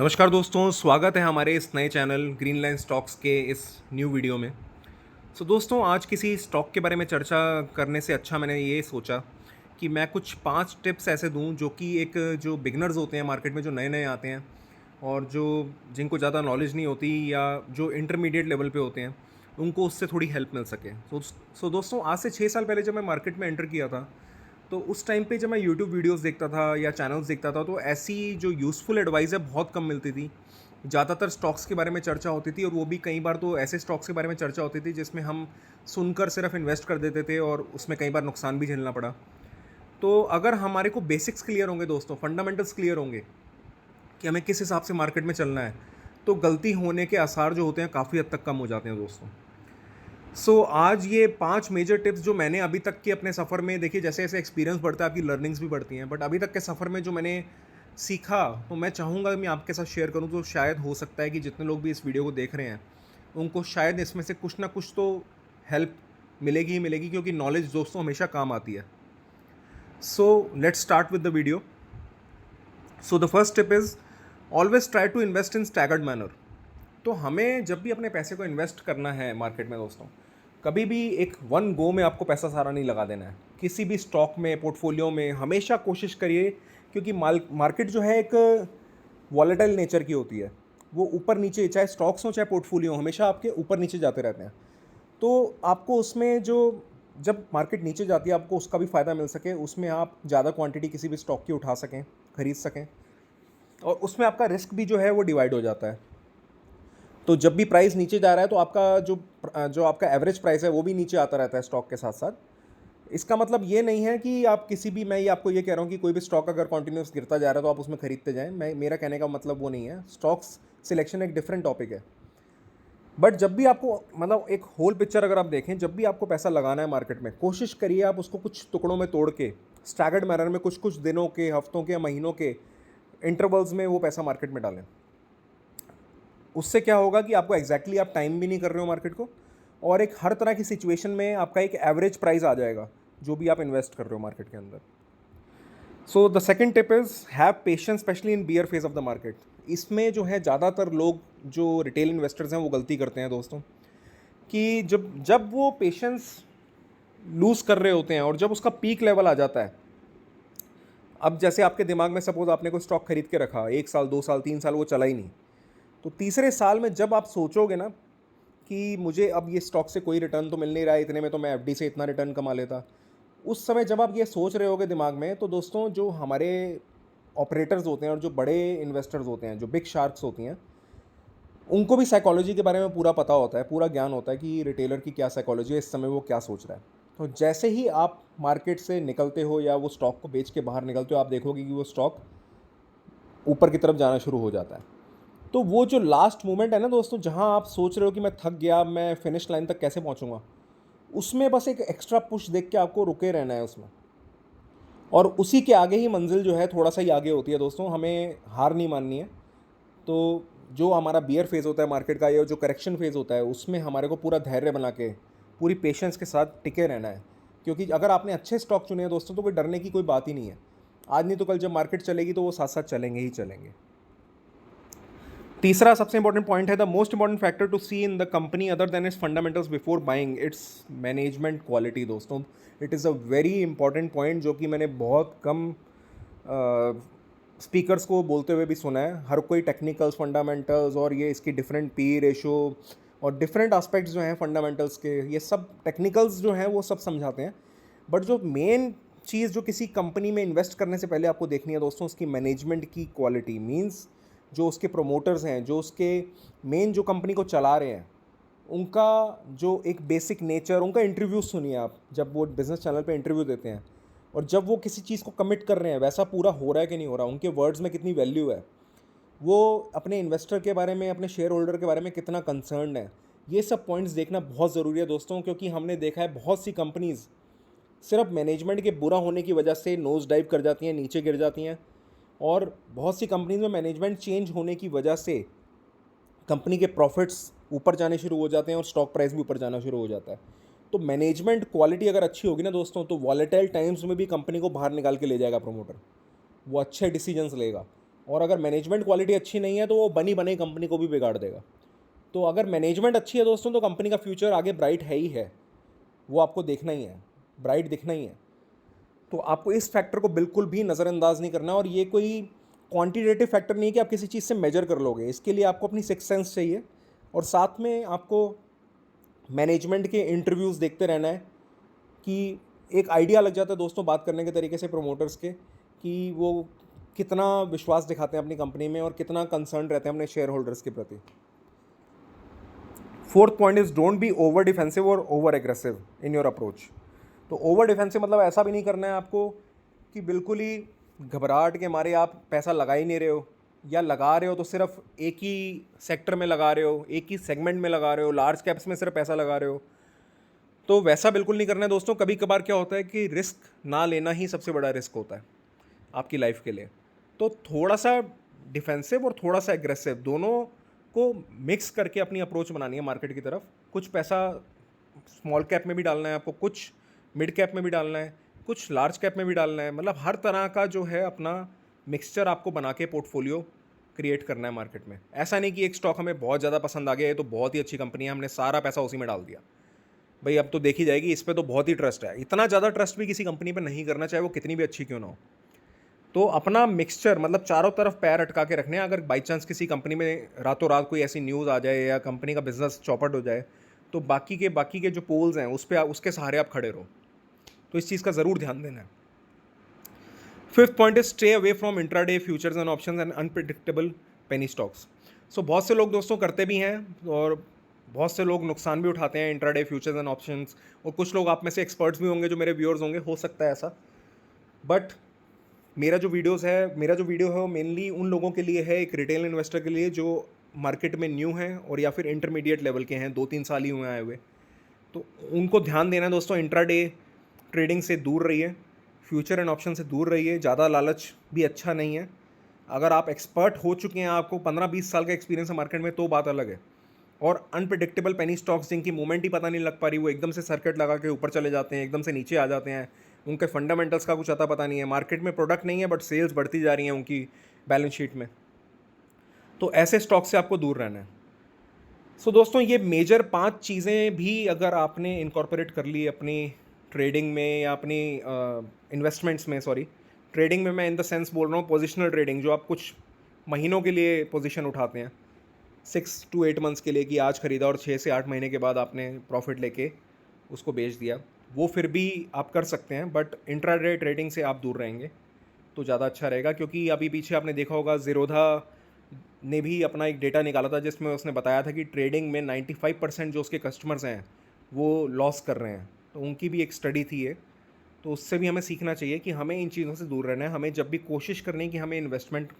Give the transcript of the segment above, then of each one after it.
नमस्कार दोस्तों, स्वागत है हमारे इस नए चैनल ग्रीन लाइन स्टॉक्स के इस न्यू वीडियो में। दोस्तों, आज किसी स्टॉक के बारे में चर्चा करने से अच्छा मैंने ये सोचा कि मैं कुछ 5 टिप्स ऐसे दूं जो कि एक जो बिगनर्स होते हैं मार्केट में, जो नए-नए आते हैं और जो जिनको ज़्यादा नॉलेज नहीं होती या जो इंटरमीडिएट लेवल पे होते हैं, उनको उससे थोड़ी हेल्प मिल सके। दोस्तों, आज से 6 साल पहले जब मैं मार्केट में एंटर किया था, तो उस टाइम पे जब मैं यूट्यूब वीडियोज़ देखता था या चैनल्स देखता था, तो ऐसी जो यूज़फुल एडवाइस है बहुत कम मिलती थी। ज़्यादातर स्टॉक्स के बारे में चर्चा होती थी और वो भी कई बार तो ऐसे स्टॉक्स के बारे में चर्चा होती थी जिसमें हम सुनकर सिर्फ इन्वेस्ट कर देते थे और उसमें कई बार नुकसान भी झेलना पड़ा। तो अगर हमारे को बेसिक्स क्लियर होंगे दोस्तों, फंडामेंटल्स क्लियर होंगे कि हमें किस हिसाब से मार्केट में चलना है, तो गलती होने के आसार जो होते हैं काफ़ी हद तक कम हो जाते हैं दोस्तों। आज ये 5 मेजर टिप्स जो मैंने अभी तक के अपने सफ़र में, देखिए जैसे जैसे एक्सपीरियंस बढ़ता है आपकी लर्निंग्स भी बढ़ती हैं, बट अभी तक के सफ़र में जो मैंने सीखा, तो मैं चाहूँगा कि मैं आपके साथ शेयर करूँ। तो शायद हो सकता है कि जितने लोग भी इस वीडियो को देख रहे हैं, उनको शायद इसमें से कुछ ना कुछ तो हेल्प मिलेगी ही मिलेगी, क्योंकि नॉलेज दोस्तों हमेशा काम आती है। Let's start with the video. The first tip is always try to invest in staggered manner. तो हमें जब भी अपने पैसे को इन्वेस्ट करना है मार्केट में दोस्तों, कभी भी एक वन गो में आपको पैसा सारा नहीं लगा देना है। किसी भी स्टॉक में, पोर्टफोलियो में हमेशा कोशिश करिए, क्योंकि मार्केट जो है एक वॉलेटाइल नेचर की होती है। वो ऊपर नीचे, चाहे स्टॉक्स हो चाहे पोर्टफोलियो, हमेशा आपके ऊपर नीचे जाते रहते हैं। तो आपको उसमें जो, जब मार्केट नीचे जाती है, आपको उसका भी फ़ायदा मिल सके, उसमें आप ज़्यादा क्वांटिटी किसी भी स्टॉक की उठा सकें, खरीद सकें, और उसमें आपका रिस्क भी जो है वो डिवाइड हो जाता है। तो जब भी प्राइस नीचे जा रहा है, तो आपका जो आपका एवरेज प्राइस है वो भी नीचे आता रहता है स्टॉक के साथ साथ। इसका मतलब ये नहीं है कि आप किसी भी, मैं ये आपको ये कह रहा हूँ कि कोई भी स्टॉक अगर कंटिन्यूस गिरता जा रहा है तो आप उसमें खरीदते जाएं। मेरा कहने का मतलब वो नहीं है। स्टॉक्स सिलेक्शन एक डिफरेंट टॉपिक है। बट जब भी आपको, मतलब एक होल पिक्चर अगर आप देखें, जब भी आपको पैसा लगाना है मार्केट में, कोशिश करिए आप उसको कुछ टुकड़ों में तोड़ के स्टैगर्ड मैनर में कुछ कुछ दिनों के, हफ्तों के या महीनों के इंटरवल्स में वो पैसा मार्केट में डालें। उससे क्या होगा कि आपको एग्जैक्टली आप टाइम भी नहीं कर रहे हो मार्केट को, और एक हर तरह की सिचुएशन में आपका एक एवरेज प्राइस आ जाएगा जो भी आप इन्वेस्ट कर रहे हो मार्केट के अंदर। The second tip is have patience, specially in bear phase of the market. इसमें जो है ज़्यादातर लोग जो रिटेल इन्वेस्टर्स हैं वो गलती करते हैं दोस्तों, कि जब जब वो पेशेंस लूज़ कर रहे होते हैं और जब उसका पीक लेवल आ जाता है, अब जैसे आपके दिमाग में सपोज आपने कोई स्टॉक खरीद के रखा, 1 साल 2 साल 3 साल वो चला ही नहीं, तो तीसरे साल में जब आप सोचोगे ना कि मुझे अब ये स्टॉक से कोई रिटर्न तो मिल नहीं रहा है, इतने में तो मैं एफडी से इतना रिटर्न कमा लेता, उस समय जब आप ये सोच रहे होगे दिमाग में, तो दोस्तों जो हमारे ऑपरेटर्स होते हैं और जो बड़े इन्वेस्टर्स होते हैं, जो बिग शार्क्स होती हैं, उनको भी साइकोलॉजी के बारे में पूरा पता होता है, पूरा ज्ञान होता है कि रिटेलर की क्या साइकोलॉजी है, इस समय वो क्या सोच रहा है। तो जैसे ही आप मार्केट से निकलते हो या वो स्टॉक को बेच के बाहर निकलते हो, आप देखोगे कि वो स्टॉक ऊपर की तरफ जाना शुरू हो जाता है। तो वो जो लास्ट मोमेंट है ना दोस्तों, जहाँ आप सोच रहे हो कि मैं थक गया, मैं फिनिश लाइन तक कैसे पहुँचूंगा, उसमें बस एक एक्स्ट्रा पुश देख के आपको रुके रहना है उसमें, और उसी के आगे ही मंजिल जो है थोड़ा सा ही आगे होती है दोस्तों। हमें हार नहीं माननी है। तो जो हमारा बियर फेज़ होता है मार्केट का, या जो करेक्शन फेज़ होता है, उसमें हमारे को पूरा धैर्य बना के, पूरी पेशेंस के साथ टिके रहना है। क्योंकि अगर आपने अच्छे स्टॉक चुने हैं दोस्तों, तो कोई डरने की कोई बात ही नहीं है। आज नहीं तो कल जब मार्केट चलेगी तो वो साथ साथ चलेंगे ही चलेंगे। तीसरा सबसे इंपॉर्टेंट पॉइंट है, the most important factor to see in the company other than its fundamentals before buying its management quality. दोस्तों, it is a very important point जो कि मैंने बहुत कम स्पीकर्स को बोलते हुए भी सुना है। हर कोई टेक्निकल्स, फंडामेंटल्स और ये इसकी डिफरेंट पी रेशो और डिफरेंट एस्पेक्ट्स जो हैं फंडामेंटल्स के, ये सब टेक्निकल्स जो हैं वो सब समझाते हैं। बट जो मेन चीज़ जो किसी कंपनी में इन्वेस्ट करने से पहले आपको देखनी है दोस्तों, उसकी मैनेजमेंट की क्वालिटी। मीन्स जो उसके प्रोमोटर्स हैं, जो उसके मेन जो कंपनी को चला रहे हैं, उनका जो एक बेसिक नेचर, उनका इंटरव्यू सुनिए आप, जब वो बिज़नेस चैनल पे इंटरव्यू देते हैं, और जब वो किसी चीज़ को कमिट कर रहे हैं, वैसा पूरा हो रहा है कि नहीं हो रहा, उनके वर्ड्स में कितनी वैल्यू है, वो अपने इन्वेस्टर के बारे में, अपने शेयर होल्डर के बारे में कितना कंसर्न है, ये सब पॉइंट्स देखना बहुत ज़रूरी है दोस्तों। क्योंकि हमने देखा है बहुत सी कंपनीज़ सिर्फ मैनेजमेंट के बुरा होने की वजह से नोज डाइव कर जाती हैं, नीचे गिर जाती हैं, और बहुत सी कंपनीज में मैनेजमेंट चेंज होने की वजह से कंपनी के प्रॉफिट्स ऊपर जाने शुरू हो जाते हैं और स्टॉक प्राइस भी ऊपर जाना शुरू हो जाता है। तो मैनेजमेंट क्वालिटी अगर अच्छी होगी ना दोस्तों, तो वॉलेटाइल टाइम्स में भी कंपनी को बाहर निकाल के ले जाएगा प्रमोटर। वो अच्छे डिसीजंस लेगा और अगर मैनेजमेंट क्वालिटी अच्छी नहीं है तो वो बनी बनाई कंपनी को भी बिगाड़ देगा। तो अगर मैनेजमेंट अच्छी है दोस्तों तो कंपनी का फ्यूचर आगे ब्राइट है ही है, वो आपको देखना ही है, ब्राइट दिखना ही है। तो आपको इस फैक्टर को बिल्कुल भी नज़रअंदाज नहीं करना। और ये कोई क्वांटिटेटिव फैक्टर नहीं है कि आप किसी चीज़ से मेजर कर लोगे, इसके लिए आपको अपनी सिक्स सेंस चाहिए और साथ में आपको मैनेजमेंट के इंटरव्यूज़ देखते रहना है कि एक आइडिया लग जाता है दोस्तों बात करने के तरीके से प्रोमोटर्स के, कि वो कितना विश्वास दिखाते हैं अपनी कंपनी में और कितना कंसर्न रहते हैं अपने शेयर होल्डर्स के प्रति। Fourth point is don't be over defensive और over aggressive in your approach. तो ओवर डिफेंसिव मतलब ऐसा भी नहीं करना है आपको कि बिल्कुल ही घबराहट के मारे आप पैसा लगा ही नहीं रहे हो, या लगा रहे हो तो सिर्फ एक ही सेक्टर में लगा रहे हो, एक ही सेगमेंट में लगा रहे हो, लार्ज कैप्स में सिर्फ पैसा लगा रहे हो। तो वैसा बिल्कुल नहीं करना है दोस्तों। कभी कभार क्या होता है कि रिस्क ना लेना ही सबसे बड़ा रिस्क होता है आपकी लाइफ के लिए। तो थोड़ा सा डिफेंसिव और थोड़ा सा एग्रेसिव दोनों को मिक्स करके अपनी अप्रोच बनानी है मार्केट की तरफ। कुछ पैसा स्मॉल कैप में भी डालना है आपको, कुछ मिड कैप में भी डालना है, कुछ लार्ज कैप में भी डालना है। मतलब हर तरह का जो है अपना मिक्सचर आपको बना के पोर्टफोलियो क्रिएट करना है मार्केट में। ऐसा नहीं कि एक स्टॉक हमें बहुत ज़्यादा पसंद आ गया है तो बहुत ही अच्छी कंपनी है, हमने सारा पैसा उसी में डाल दिया, भाई अब तो देखी जाएगी, इस पर तो बहुत ही ट्रस्ट है। इतना ज़्यादा ट्रस्ट भी किसी कंपनी पर नहीं करना, चाहे वो कितनी भी अच्छी क्यों ना हो। तो अपना मिक्सचर मतलब चारों तरफ पैर अटका के रखने हैं। अगर बाई चांस किसी कंपनी में रातों रात कोई ऐसी न्यूज़ आ जाए या कंपनी का बिजनेस चौपट हो जाए तो बाकी के जो पोल्स हैं उस पर उसके सहारे आप खड़े रहो। तो इस चीज़ का ज़रूर ध्यान देना है। Fifth point is stay away from intraday futures and options and unpredictable penny stocks. So बहुत से लोग दोस्तों करते भी हैं और बहुत से लोग नुकसान भी उठाते हैं इंट्राडे फ्यूचर्स एंड ऑप्शंस। और कुछ लोग आप में से एक्सपर्ट्स भी होंगे जो मेरे व्यूअर्स होंगे, हो सकता है ऐसा। बट मेरा जो वीडियो है वो मेनली उन लोगों के लिए है, एक रिटेल इन्वेस्टर के लिए जो मार्केट में न्यू हैं और या फिर इंटरमीडिएट लेवल के हैं, 2-3 साल ही हुए आए हुए। तो उनको ध्यान देना है दोस्तों, इंट्राडे ट्रेडिंग से दूर रहिए, फ्यूचर एंड ऑप्शन से दूर रहिए। ज़्यादा लालच भी अच्छा नहीं है। अगर आप एक्सपर्ट हो चुके हैं, आपको 15-20 साल का एक्सपीरियंस है मार्केट में, तो बात अलग है। और अनप्रिडिक्टेबल पेनी स्टॉक्स जिनकी मूवमेंट ही पता नहीं लग पा रही, वो एकदम से सर्किट लगा के ऊपर चले जाते हैं, एकदम से नीचे आ जाते हैं, उनके फंडामेंटल्स का कुछ अता पता नहीं है, मार्केट में प्रोडक्ट नहीं है बट सेल्स बढ़ती जा रही हैं उनकी बैलेंस शीट में। तो ऐसे स्टॉक से आपको दूर रहना है। सो दोस्तों ये मेजर 5 चीज़ें भी अगर आपने इनकॉर्पोरेट कर ली अपनी ट्रेडिंग में या अपनी इन्वेस्टमेंट्स में, सॉरी ट्रेडिंग में मैं इन द सेंस बोल रहा हूँ पोजिशनल ट्रेडिंग, जो आप कुछ महीनों के लिए पोजीशन उठाते हैं 6 to 8 मंथ्स के लिए, कि आज ख़रीदा और 6 से 8 महीने के बाद आपने प्रॉफिट लेके उसको बेच दिया, वो फिर भी आप कर सकते हैं। बट इंट्राडे ट्रेडिंग से आप दूर रहेंगे तो ज़्यादा अच्छा रहेगा। क्योंकि अभी पीछे आपने देखा होगा ज़ीरोधा ने भी अपना एक डेटा निकाला था जिसमें उसने बताया था कि ट्रेडिंग में 95% जो उसके कस्टमर्स हैं वो लॉस कर रहे हैं। तो उनकी भी एक स्टडी थी ये, तो उससे भी हमें सीखना चाहिए कि हमें इन चीज़ों से दूर रहना है। हमें जब भी कोशिश करनी है कि हमें इन्वेस्टमेंट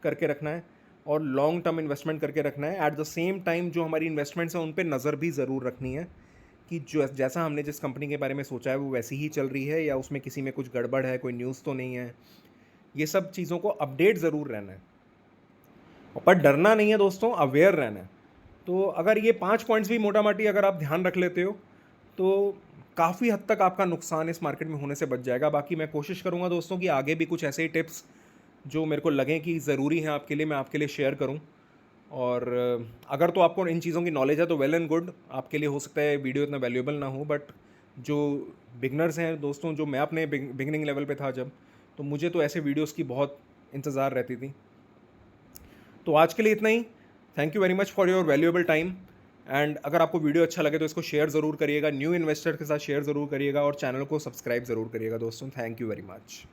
करके रखना है और लॉन्ग टर्म इन्वेस्टमेंट करके रखना है। एट द सेम टाइम जो हमारी इन्वेस्टमेंट्स हैं उन पर नज़र भी ज़रूर रखनी है कि जो जैसा हमने जिस कंपनी के बारे में सोचा है वो वैसी ही चल रही है या उसमें किसी में कुछ गड़बड़ है, कोई न्यूज़ तो नहीं है। ये सब चीज़ों को अपडेट ज़रूर रहना है, पर डरना नहीं है दोस्तों, अवेयर रहना है। तो अगर ये 5 पॉइंट्स भी मोटा माटी अगर आप ध्यान रख लेते हो तो काफ़ी हद तक आपका नुकसान इस मार्केट में होने से बच जाएगा। बाकी मैं कोशिश करूँगा दोस्तों कि आगे भी कुछ ऐसे ही टिप्स जो मेरे को लगें कि ज़रूरी हैं आपके लिए, मैं आपके लिए शेयर करूँ। और अगर तो आपको इन चीज़ों की नॉलेज है तो वेल एंड गुड, आपके लिए हो सकता है वीडियो इतना वैल्यूएबल ना हो। बट जो बिगनर्स हैं दोस्तों, जो मैं अपने बिगनिंग लेवल पे था जब, तो मुझे तो ऐसे वीडियोस की बहुत इंतज़ार रहती थी। तो आज के लिए इतना ही। Thank you very much for your valuable time. And अगर आपको वीडियो अच्छा लगे तो इसको शेयर ज़रूर करिएगा, न्यू इन्वेस्टर के साथ शेयर ज़रूर करिएगा और चैनल को सब्सक्राइब ज़रूर करिएगा दोस्तों। Thank you very much.